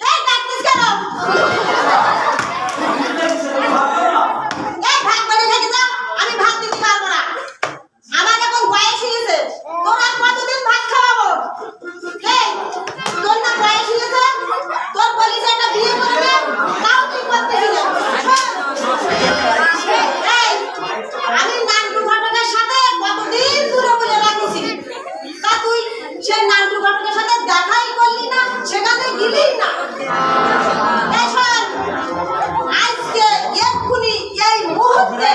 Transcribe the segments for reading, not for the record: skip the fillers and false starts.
এই ডাকতিস কেন? এই ভাত বাড়ি থেকে যা, আমি ভাত দিতে পারবো না। আমার এখন বয়স হয়েছে, তোর আর কতদিন ভাত খাওয়াবো? এই তোর না বয়স হয়েছে, তোর বলিস একটা বিয়ে করবে, তাও তুই করতেছিস না। এই আমি নান্টু ঘটকের সাথে কতদিন দূরে বলে রাখিছি, তা তুই সেই নান্টু ঘটকের সাথে দেখাই করলি না, সেখানে গেলি না। এই শোন, আজকে এক্ষুনি এই মুহূর্তে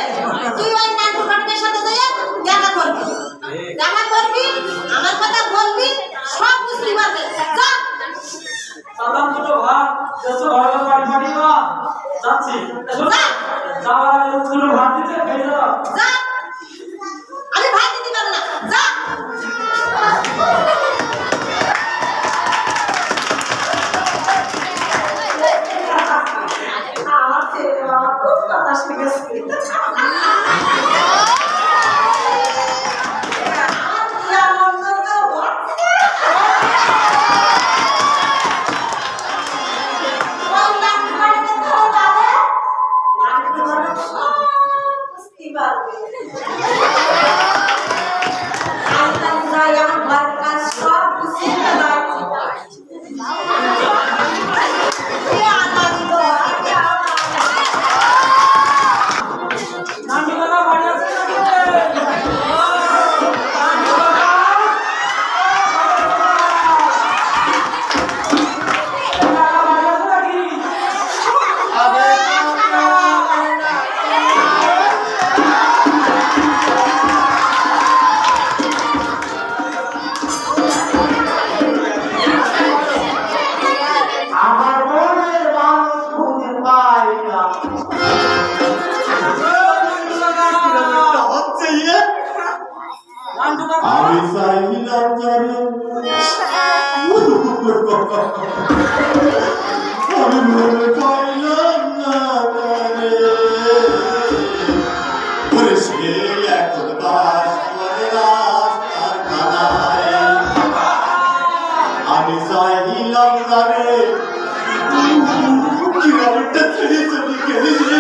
তুই ওই নান্টু ঘটকের সাথে যেয়ে দেখা করবি, দেখা করবি, আমার কথা বলবি, সব বুঝতে পারবে। যা সালাম দুটো ভাত দেশে ঘরে বাড়ি বাড়ি না যাচ্ছি যাওয়ার আগে দুটো ভাত দিতে খেয়ে যাও। যা, আমি ভাত দিতে পারবো না। যা আমার ছেলে আমার খুব কথা শিখেছে। আমি চাইলাম জানি আমি মনে পাইলাম না জানে সে এখন বাস করে রাস্তার কানায় আমি চাইলাম জানে কিরকমটা ছেড়ে চলে গেলি রে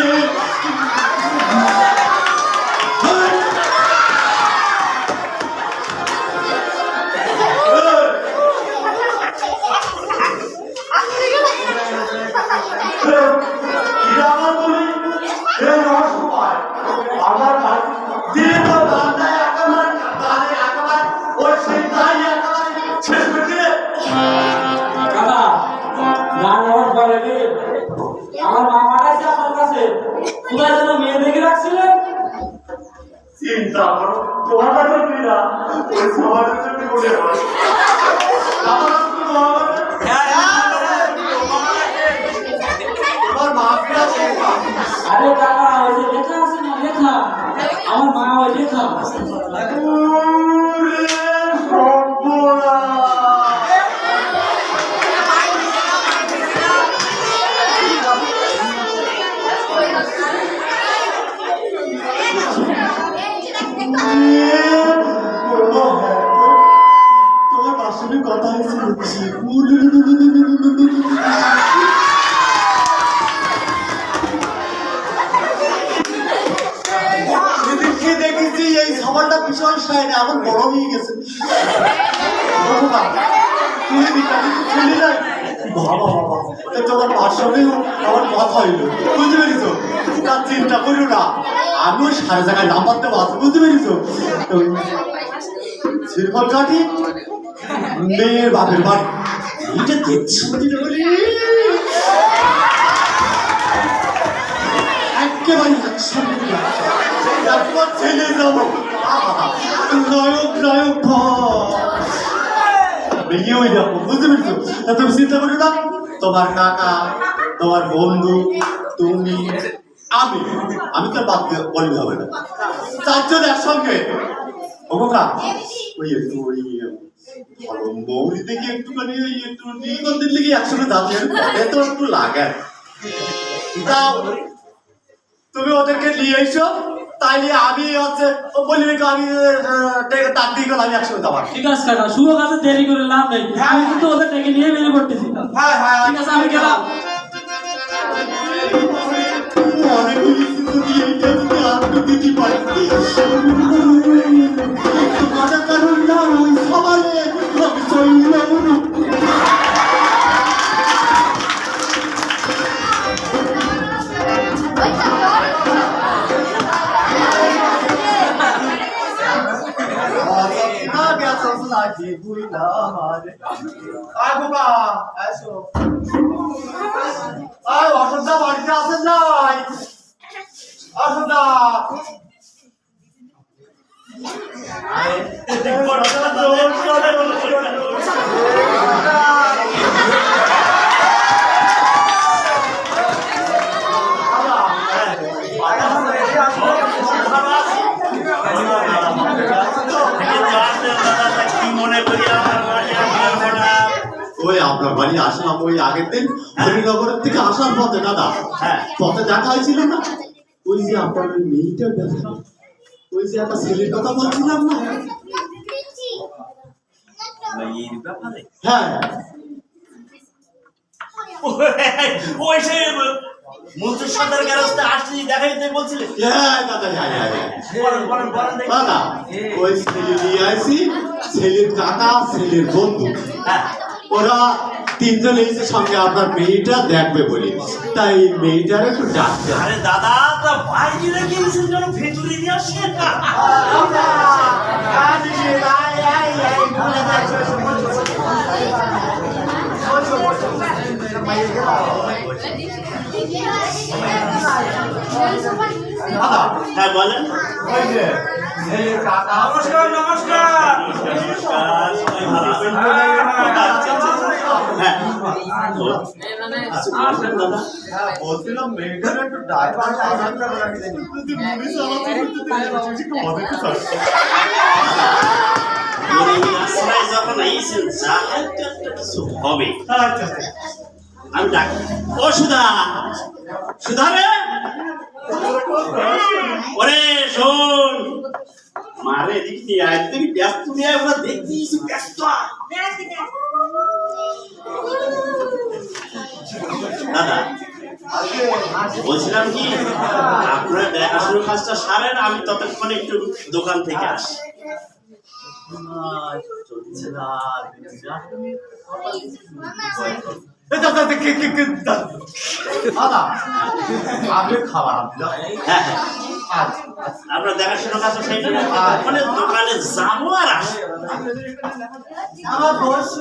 আমার মা পাঠাইছে আপনার কাছে, কোথায় যেন মেয়ে দেখে রাখছিলেন। চিন্তা করো তোমার কাছে না ওই সমাজের জন্য বলে হয় তোমার মা ফিরা আরে কাকা ওই যে লেখা আছে না, লেখা আমার মা ওই লেখা তোমার আসলে কথা হয়েছে দেখেছি এই সবারটা ভীষণ সাইনে আমার বড় হয়ে গেছে তোমার মার সঙ্গে আমার কথা হইলো বুঝতে পেরেছ তার চিন্তা করিও না আমিও সারা জায়গায় নাম্বার দেবো আছে বুঝতে পেরেছ সিরফল কাটি মেয়ের বাপের বাড়ি এইটা দেখছি একেবারে ছেলে যাবো নায়ক নায়ক বেরিয়ে হয়ে যাবো বুঝতে পেরেছো তুমি চিন্তা করি না তোমার কাকা তোমার বন্ধু তুমি আমি তো বাদ বললে হবে না চারজন একসঙ্গে ওকা ওই একটু ওই ভালো মৌরি থেকে একটুখানি ওই একটু নীলগন্ধের লেগে একসঙ্গে যাচ্ছে এত একটু লাগে তাও তুমি ওদেরকে নিয়ে এসো তাইলে আমি হচ্ছে বলি আমি তার দিকে আমি একসঙ্গে যাবার। ঠিক আছে কাকা, শুভ কাজে দেরি করে লাভ নেই, আমি কিন্তু ওদের ডেকে নিয়ে বেরিয়ে পড়তেছি। হ্যাঁ হ্যাঁ ঠিক আছে, আমি গেলাম। অনেক যদি এইটা যদি আপনি দিতে পারেন মজা কারণ না ওই সবালে আমি চললাম না। অসুবিধা বাড়িতে আসেন নাই অসুবিধা ওই আপনার বাড়ি আসলাম ওই আগের দিন হরিনগরের থেকে আসার পথে দাদা পথে দেখা হয়েছিল না ওই যে আপনার ওই মেয়েটার ব্যাপারে ওই যে একটা ছেলের কথা বলছিলাম না হ্যাঁ ওই সে মন্ত্রীর সন্তানের গারস্থে আসছি দেখাইতে বলছিলে। হ্যাঁ দাদা দাদা ওই ছেলে নিয়ে আসি ছেলের কাকা ছেলের বন্ধু ওরা তিনজন এসে সঙ্গে আপনার মেয়েটা দেখবে বলি তাই মেয়েটার একটু ডাকতে আরে দাদা তা ভাই দিলে গিয়েছেন যেন ভেতরে নিয়ে আসে হ্যাঁ বলেন ওই যে নমস্কার নমস্কার বলছিলাম মেয়েটার একটু ড্রাইভার যখন আইসেন কিছু হবে আমি ডাক ও সুধা সুধা রে ওরে শোন মারে দেখি আজ তুই ব্যস্ত নিয়ে আমরা দেখছিস ব্যস্ত দাদা বলছিলাম কি আপনার দেখাশোনার কাজটা সারেন আমি ততক্ষণে একটু দোকান থেকে আসি আপনার দেখাশোনার কাজটা সেই ওখানে দোকানে যাবো আর আসি আমার বর্ষ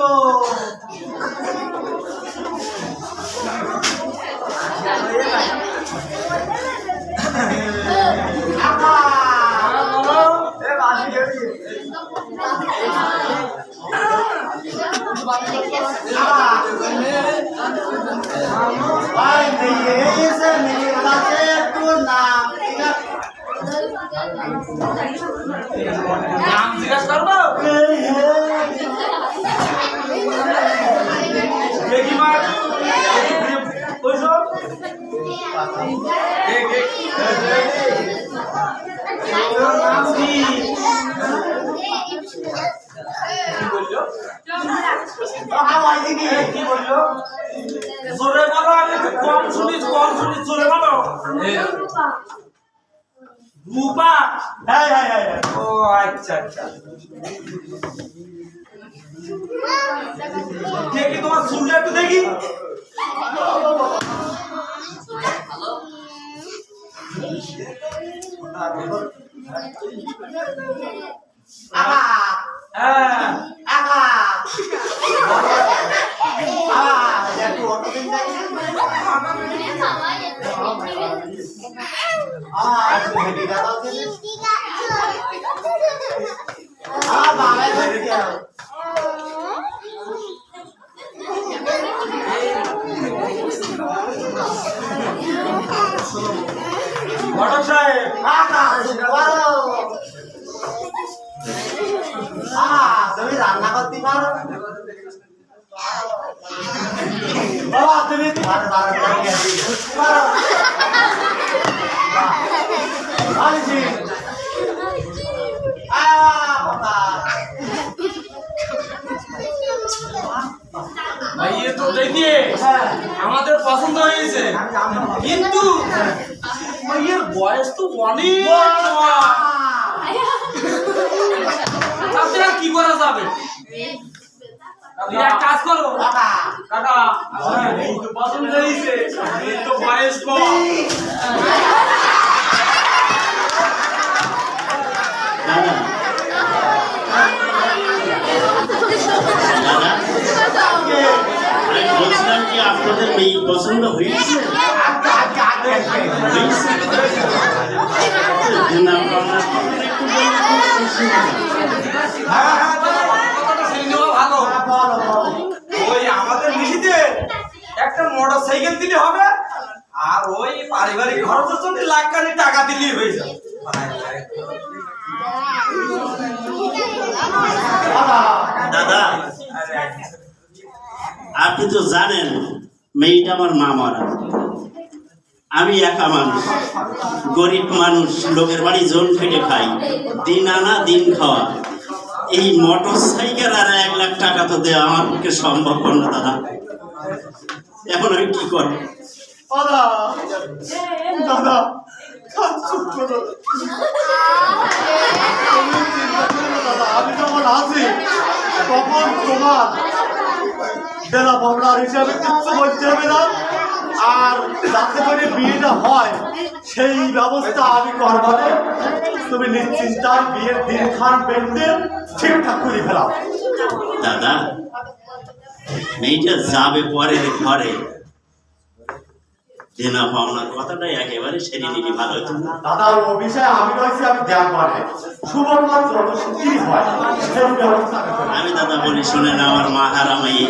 নাম জিজ্ঞাসা করবো? দেখি মা ওইসব নাম কি কি বললো? জোরে বলো, আমি একটু কম শুনি জোরে বলো। রূপা? ও আচ্ছা আচ্ছা। দেখি তোমার চুলটা একটু দেখি। ঘটক সাহেব, তুমি রান্না করতে পারো বাবা তুমি আইজি ভাই এ তো দেখিয়ে আমাদের পছন্দ হয়েছে, কিন্তু ভাইয়ের বয়স তো অনেক কম। তাতে আর কি করা যাবে? এক কাজ করো কাকা, এই তো পছন্দ হয়েছে, এই তো বয়স কম। দাদা দাদা আমি বলছিলাম কি আপনাদের মেয়ে পছন্দ হয়েছে? ওই আমাদের মিশিদের একটা মোটর সাইকেল দিলে হবে, আর ওই পারিবারিক খরচের জন্য লাখখানি টাকা দিলেই হয়ে যাবে। দাদা আপনি তো জানেন মেয়েটা আমার মামারা, আমি একা মানুষ, গরিব মানুষ, লোকের বাড়ি জোন খেটে খাই, দিন আনা দিন খাওয়া। এই মোটর সাইকেল আর 1 লাখ টাকা তো দেওয়া আমার পক্ষে সম্ভব না দাদা। এখন আমি কি করব? দাদা দাদা চুপ করো দাদা, আমি যখন আছি তখন তোমার দেনা পাওনার হিসাবে কিচ্ছু বলতে হবে না, আর যাতে করে বিয়েটা হয় সেই ব্যবস্থা আমি করবো। তুমি নিশ্চিন্তায় বিয়ের দিন খান বেঁধে ঠিকঠাক করে ফেলাও। দাদা মেয়েটা যাবে পরের ঘরে, দেনা পাওনার কথাটাই একেবারে সেরে নিবি ভালো হতো না। দাদা ও বিষয়ে আমি রয়েছি, আমি দেখবারে শুভকাজ যত শিগগিরই হয় সেই ব্যবস্থা আমি করব। আমি দাদা বলি শোনেন, আমার মা হারা মেয়ে,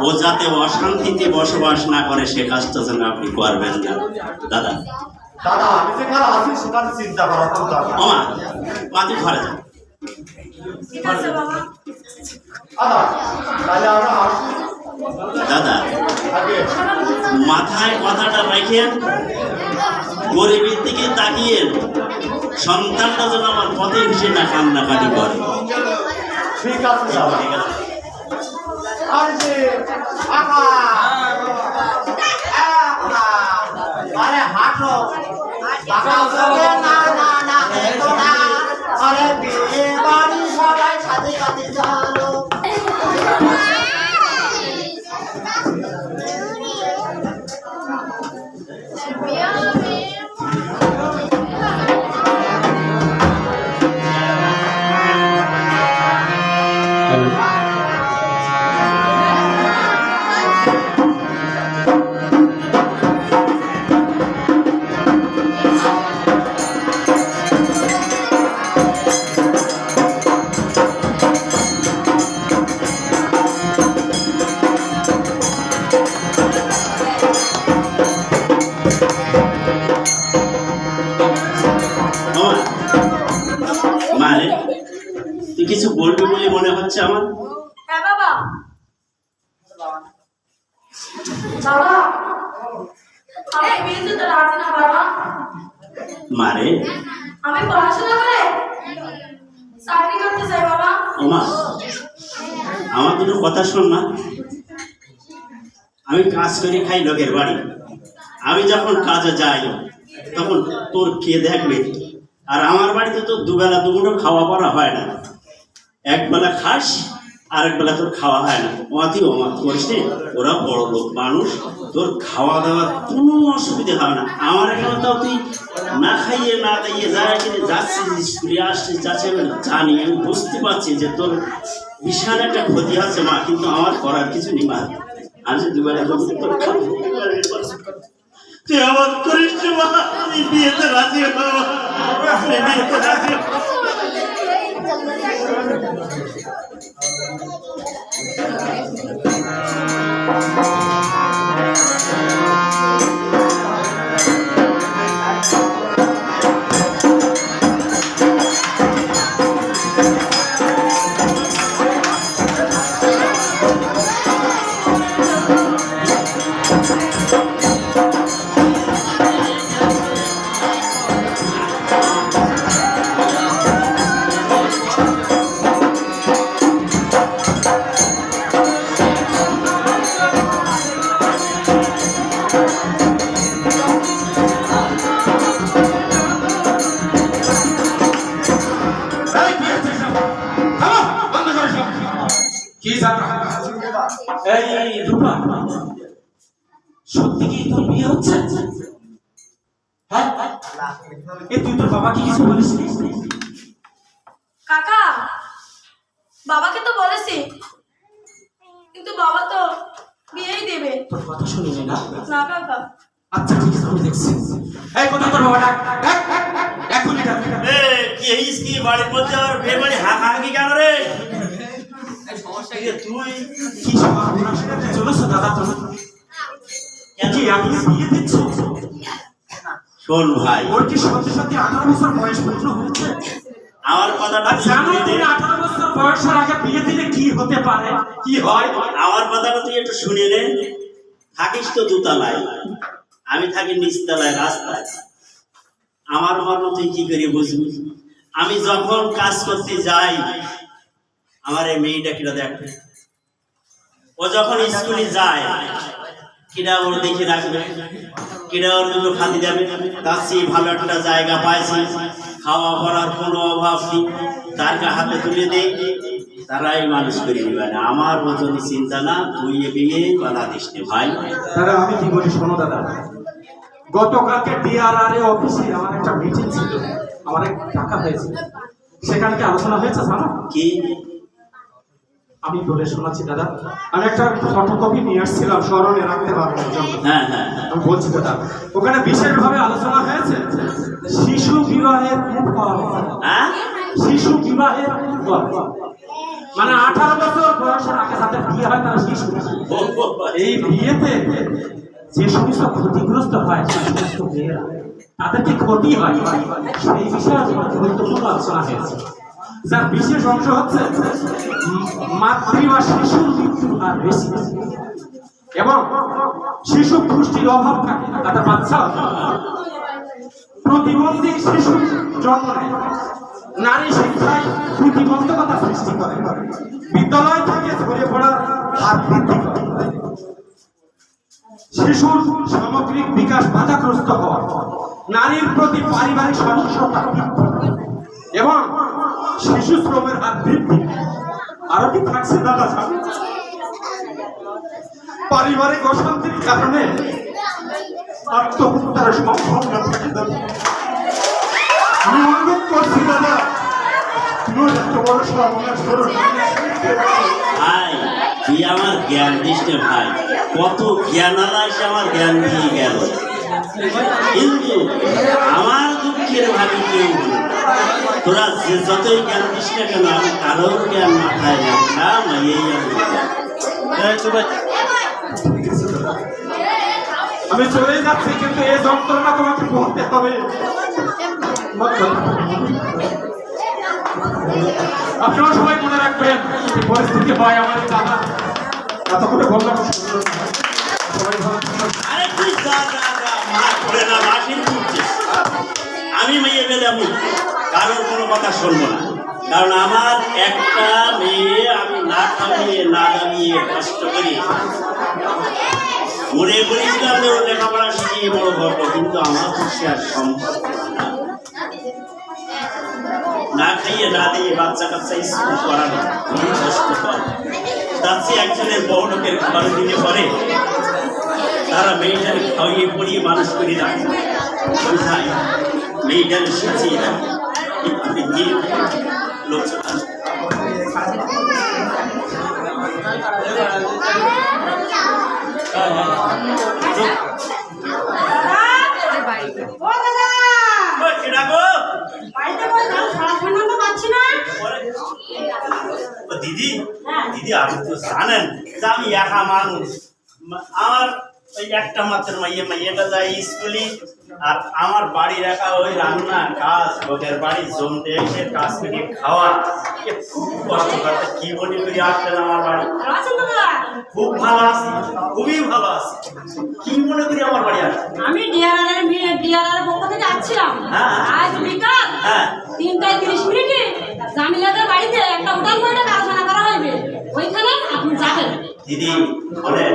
ও যাতে অশান্তিতে বসবাস না করে সে কাজটা যেন আপনি করবেন না দাদা। দাদা আমি যেখানে আছি সেখানে চিন্তা করার কোনো দরকার নেই। ওমা মাটি ঘরে যান দাদা তাহলে আমরা আসি। দাদা, আগে মাথায় কথাটা রাখেন, গরিবের দিকে তাকিয়ে সন্তানটা যেন আমার পথে এসে না কান্নাকাটি করে। ঠিক আছে দাদা। আর যে আহা আরে হাঁটো আরে বিয়ে বাড়ি সবাই সাথে সাথে চলো। মারে তুই কিছু বলবি বলে মনে হচ্ছে আমার। হ্যাঁ বাবা। বাবা আমি বিয়েতে রাজি না বাবা। মারে আমি পড়াশোনা করে চাকরি করতে চাই বাবা। ওমা আমার দুটো কথা শোন না, আমি কাজ করে খাই লোকের বাড়ি, আমি যখন কাজে যাই তখন তোর কে দেখবে? আর আমার বাড়িতে তো দুবেলা দুমুঠো খাওয়া পড়া হয় না, একবেলা খাস আর একবেলা তোর খাওয়া হয় না। অতি অমাত করিস রে, ওরা বড় লোক মানুষ, তোর খাওয়া দাওয়ার কোনো অসুবিধা হবে না। আমার এখানে তাও তুই না খাইয়ে না খাইয়ে যাচ্ছিস স্কুলে আসছিস যাচ্ছিস, জানি আমি বুঝতে পারছি যে তোর বিশাল একটা ক্ষতি হচ্ছে মা, কিন্তু আমার করার কিছু নেই মা। আমি দুবেলা তোর খাবো, তুই আমার করিস মা, আমি বিয়েতে রাজি হবো, বিয়েতে রাজি হবো। এই রূপা, সত্যি কি তোর বিয়ে হচ্ছে? হ্যাঁ, তুই তোর বাবাকে কিছু বলিস? কাকা, বাবাকে তো বলেছি, কিন্তু বাবা তো বিয়েই দেবে তোর কথা শুনিনি না? না কাকা। আচ্ছা ঠিক আছে, আমি দেখছি। এই কোথায় তোর বাবা? ডাক এখনই ডাক। কি হইস কি বাড়ির মধ্যে আর ফের বাড়ি হাঁকি কেন রে? তুই কি সর্বনাশ চলেছ দাদা তুমি? কি আমি বিয়ে দিচ্ছ? শোন ভাই, ওর কি সত্যি সত্যি 18 বছর বয়স পূর্ণ হয়েছে? আমার কথাটা জানো তুমি 18 বছর বয়সের আগে বিয়ে দিলে কি হতে পারে, কি হয়? আমার কথাটা তুই একটু শুনে নে। থাকিস তো দুতলায়, আমি থাকি নিচতলায় রাস্তায়। আমার মর্ম তুই কি করে বুঝবি? আমি যখন কাজ করতে যাই, আমার এই মেয়েটা কিনা দেখ, ও যখন স্কুলে যায় কিনা ওর দেখে রাখবে, কিনা ওর দুটো খাতি দেবে। তার চেয়ে ভালো একটা জায়গা পাইছি, খাওয়া পড়ার কোনো অভাব নেই, তার হাতে তুলে দেয়, তারাই মানুষ করে নিবে না। আমার মতনই চিন্তা না, তুই এ বিয়ে বাধা দিস নে ভাই। দাদা আমি কি বলি শোনো দাদা, গতকালকে ডিআরআর অফিসে আমার একটা মিটিং ছিল, আমার এক টাকা হয়েছে, সেখানে কি আলোচনা হয়েছে জানো? কি আমি বলে শোনাচ্ছি দাদা, আমি একটা ফটোকপি নিয়ে আসছিলাম স্মরণে রাখতে পারবো। হ্যাঁ হ্যাঁ আমি বলছি দাদা, ওখানে বিশেষভাবে আলোচনা হয়েছে শিশু বিবাহের ফল। হ্যাঁ, শিশু বিবাহের ফল মানে 18 বছর বয়সের আগে যাদের বিয়ে হয় তারা শিশু। এই বিয়েতে যে সমস্ত ক্ষতিগ্রস্ত হয় সেই সমস্ত মেয়েরা, তাদের কি ক্ষতি হয় সেই বিষয়ে গুরুত্বপূর্ণ আলোচনা হয়েছে, যার বিশেষ অংশ হচ্ছে মাতৃ বা শিশুর মৃত্যুর হার বেশি এবং শিশু পুষ্টির অভাব থাকে, তাদের বাচ্চা প্রতিবন্ধী শিশু জন্ম নেয়, নারী শিক্ষায় প্রতিবন্ধকতা সৃষ্টি করে, বিদ্যালয় থেকে ঝরে পড়ার হার বৃদ্ধি করে, শিশুর সামগ্রিক বিকাশ বাধাগ্রস্ত হওয়া, নারীর প্রতি পারিবারিক সহিংসতা এবং শিশু শ্রমের হার বৃদ্ধি। আরো কি থাকছে দাদা? পারিবারিক অশান্তির কারণে আত্মহত্যার সম্ভাবনা থাকে দাদা। আমি অনুরোধ করছি দাদা, তুমি এত বড় সর্বনাশ করো না। ভাই তুই আমার জ্ঞান দিস নে ভাই, কত জ্ঞানালা এসে আমার জ্ঞান দিয়ে গেল, কিন্তু আমার দুঃখের ভাবি কেউ নেই। তোরা যে যতই জ্ঞান দিস না কেন, আমি কারোর জ্ঞান মাথায় রাখলাম এই আমি চলে যাচ্ছি, কিন্তু এই যন্ত্রণা তোমাকে বলতে হবে। আপনারা সবাই মনে রাখবেন, এই পরিস্থিতি হয় আমার দাদা এত করে বললাম। আরে তুই যা যা যা, মার করে না, মাসির করছিস। আমি মেয়ে বেদাবো, কারোর কোনো কথা শুনবো না, কারণ আমার একটা মেয়ে আমি না খাইয়ে না দামিয়ে কষ্ট করি মনে করেছিলাম যে ও লেখাপড়া শিখিয়ে বড় করবো, কিন্তু আমার খুশি আর সম্ভব না। না খাইয়ে না দিয়ে বাচ্চা কাচ্চা স্কুল করানো খুবই কষ্টকর। যাচ্ছি একজনের বড় লোকের ঘরে দিলে পরে তারা মেয়েটাকে খাইয়ে পড়িয়ে মানুষ করে রাখে, বুঝায় মেয়েটাকে শিখিয়ে রাখে, একটু গিয়ে লোকজন দিদি দিদি আপনি তো জানেন যে আমি একা মানুষ, আমার ওই একটা মাত্র মাইয়াটা যায় স্কুলে, আর আমার বাড়ির একা ওই রান্না কাজ, ওদের বাড়ি জমতে এসে কাজ করে খাওয়া, খুব কষ্ট করতে কি মনে করি আসছেন আমার বাড়ি। খুব ভালো আছি, খুবই ভালো আছি, কি মনে করি আমার বাড়ি আসছে? আমি ডিআরআর পক্ষ থেকে আসছিলাম আজ বিকাল 3:30 জামিলাদের বাড়িতে একটা উঠান বৈঠক আলোচনা করা হবে, ওইখানে আপনি যাবেন। দিদি বলেন,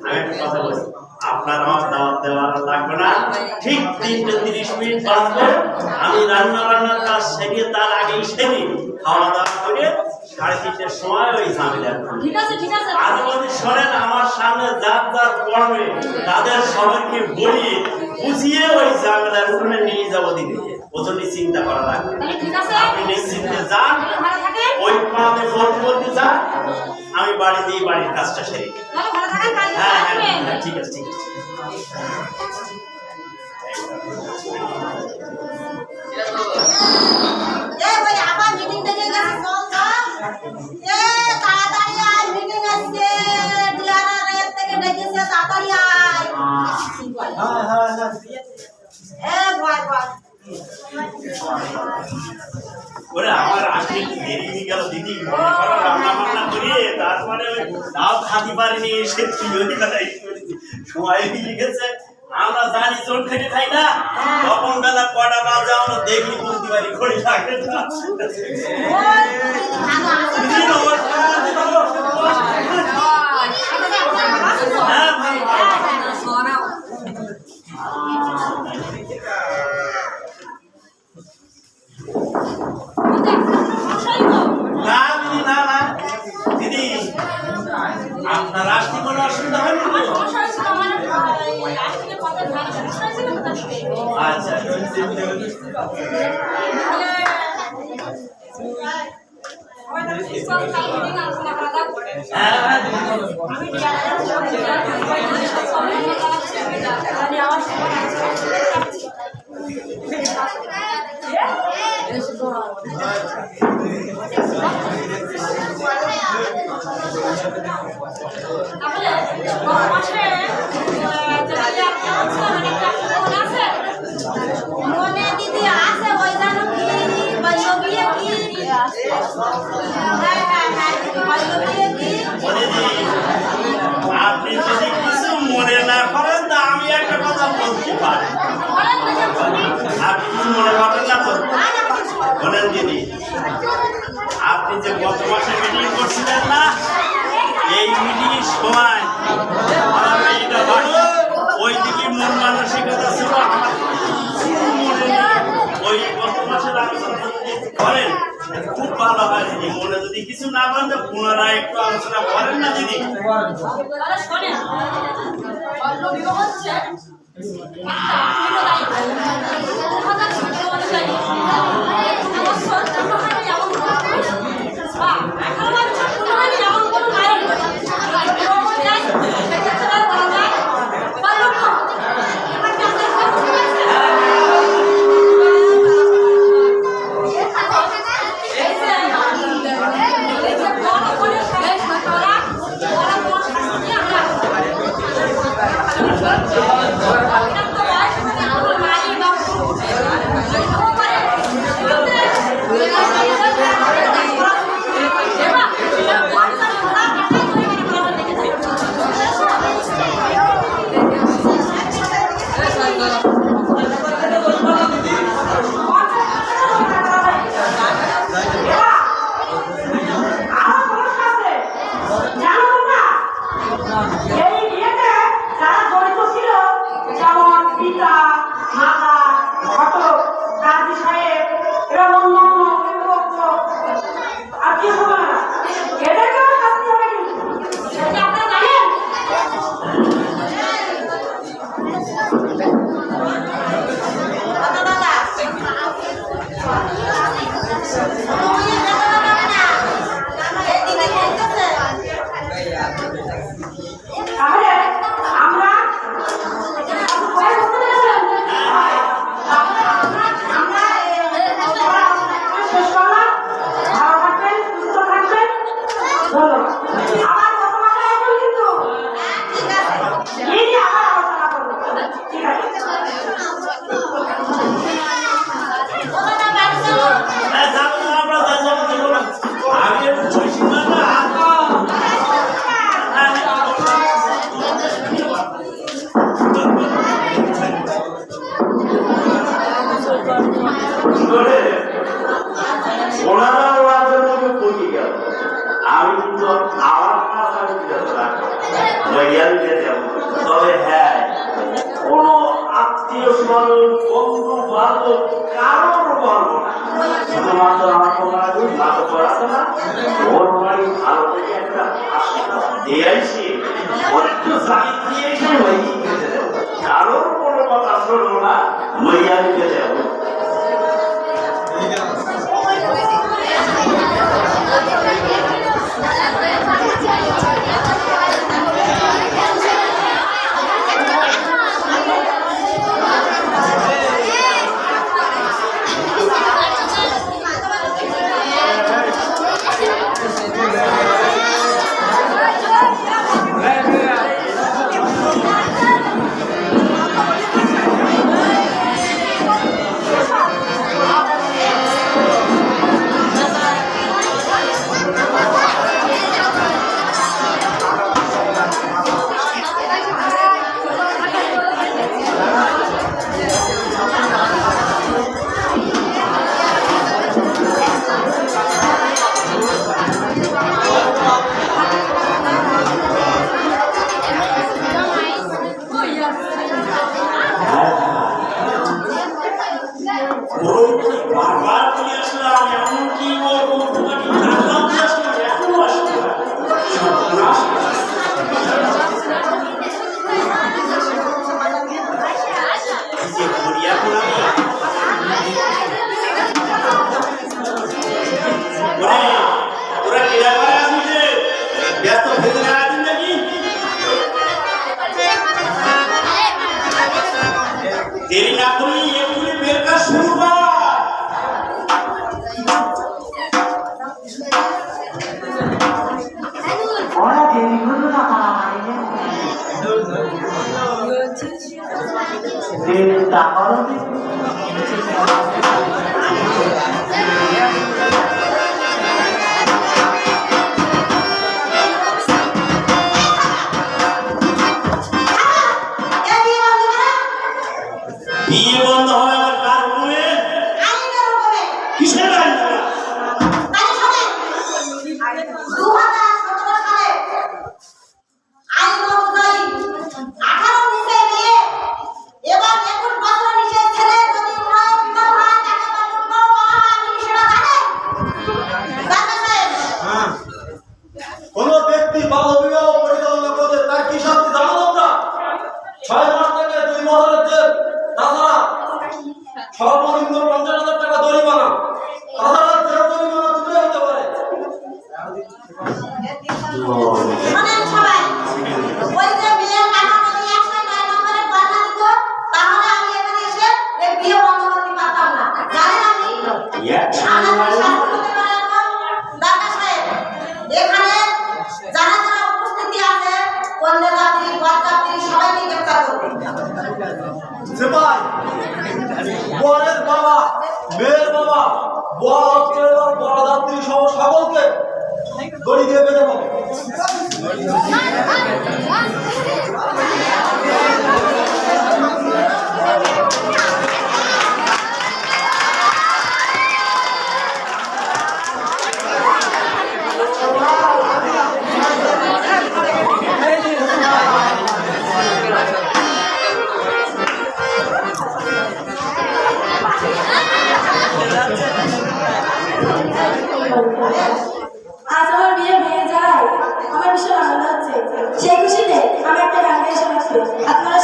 আমি একটা কথা বলি, আপনার আমার দাওয়াত দেওয়ার লাগবে না, ঠিক 3:30 বাজবে, আমি রান্না বান্নার কাজ সেরে তার আগেই সেরে খাওয়া দাওয়া করে 3:30টার সময় ওই ঝামেলা ঠিক আছে ঠিক আছে আর যদি শোনেন আমার সামনে যার পড়বে তাদের সবাইকে বলিয়ে বুঝিয়ে ওই ঝামেলার উপরে নিয়ে যাবো দিকে ওজন্য চিন্তা করা লাগবে তাহলে ঠিক আছে আপনি নিশ্চিন্তে যান ভালো থাকেন ওই পাতে ফোন করতে যান আমি বাড়ি দিয়ে বাড়ির কাজটা সেরে তাহলে ভালো থাকেন কালকে হ্যাঁ আসবেন হ্যাঁ ঠিক আছে ঠিক আছে এ ভাই আবার মিটিং ডেকে গেছে চল চল এ তাড়াতাড়ি আয় মিটিং আছে ডিআরআর এর থেকে ডেকেছে তাড়াতাড়ি আয় এ ভয় ভয় ওরে আমার আসলে একটু দেরি হয়ে গেল দিদি মনে করো রান্না বান্না করিয়ে তারপরে তাও খাতি পারিনি এসে তুই ওই কথাই সময় হয়ে গেছে আমরা জানি চোট খেটে খাই না তখন বেলা কটা বাজে আমরা দেখি বলতে পারি ঘড়ি থাকে না দিদি নমস্কার হ্যাঁ ভালো না দিদি না না দিদি আপনার আসতে কোনো অসুবিধা হয়নি তো আচ্ছা মনে দিদি আছে ওই জানো কি বাইলো বিয়ে কি হ্যাঁ হ্যাঁ হ্যাঁ বাইলো বিয়ে কি আপনি যদি কিছু মনে না করেন তা আমি একটা কথা বলতে পারি আপনি কিছু মনে করেন না তো বলেন দিদি আপনি যে গত মাসে মিটিং করছিলেন না এই মিটিং এর সময় আমার মেয়েটা বাড়ি ওই দিকে মন মানসিকতা ছিল আমার মনে নেই ওই গত মাসের আলোচনা করেন খুব ভালো হয় দিদি মনে যদি কিছু না করেন তো পুনরায় একটু আলোচনা করেন না দিদি শোনেন বিবাহ হচ্ছে তবে হ্যাঁ কোন আত্মীয় স্বজন বন্ধু বান্ধব কারোর বলবো না শুধুমাত্র আমার তোমার মাথা পড়াতো না, ওর বাড়ি ভালো থেকে একটা দিয়ে আইসি, ওর একটু জানি দিয়ে এসে ওই কারোর কোনো কথা শুনবো না, লইয়া দিতে যাবো। দেরি না করি এক্ষুনি বের কাজ শুরু কর। ওরা দেরি করলো না দেরিটা করো। বিয়ে বন্ধ হবে আমার কার রুমে? কিসের আইন? কোন ব্যক্তি বাল্য বিবাহ পরিচালনা করলে তার কি শাস্তি জানো তোমরা? 6 মাস থেকে 2 বছরের জেল, তাছাড়া সর্বনিম্ন 50,000 টাকা জরিমানা, তাছাড়া জেল জরিমানা দুটোই হতে পারে। বরের বাবা, মেয়ের বাবা, বর হচ্ছে বড় যাত্রী সহ সকলকে দড়ি দিয়ে বেঁধে দেবো। আজ আমার বিয়ে হয়ে যায়, আমার ভীষণ আনন্দ হচ্ছে। সেই খুশিতে আমি একটা গান গাই শোনাচ্ছি, আপনারা